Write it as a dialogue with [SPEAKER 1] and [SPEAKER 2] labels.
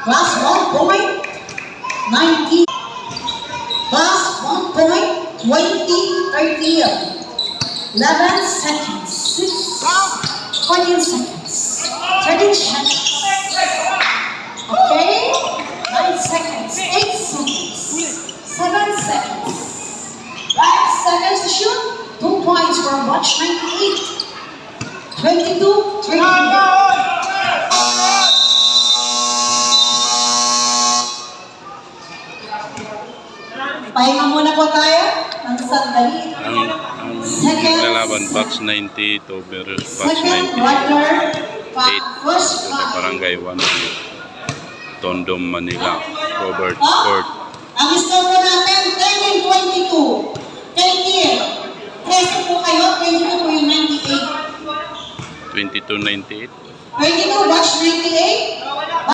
[SPEAKER 1] Plus 1 point, 19. Plus 1 point, 20, 30. 11 seconds. 14 seconds. 13 seconds. Okay? 9 seconds. 8 seconds. 7 seconds. 5 seconds to shoot. 2 points for watch 98. 22, 23. Pahinga muna po tayo ng sandali.
[SPEAKER 2] Ang naglalaban, Box 98 over Box
[SPEAKER 1] Second
[SPEAKER 2] 98.
[SPEAKER 1] quarter,
[SPEAKER 2] 8
[SPEAKER 1] first
[SPEAKER 2] sa Barangay 1 Tondom, Manila. Robert
[SPEAKER 1] Oh,
[SPEAKER 2] Court.
[SPEAKER 1] ang score po natin, 13-22. 13. 13 po kayo, 22 po yung 98.
[SPEAKER 2] 22-98.
[SPEAKER 1] 22, watch 98.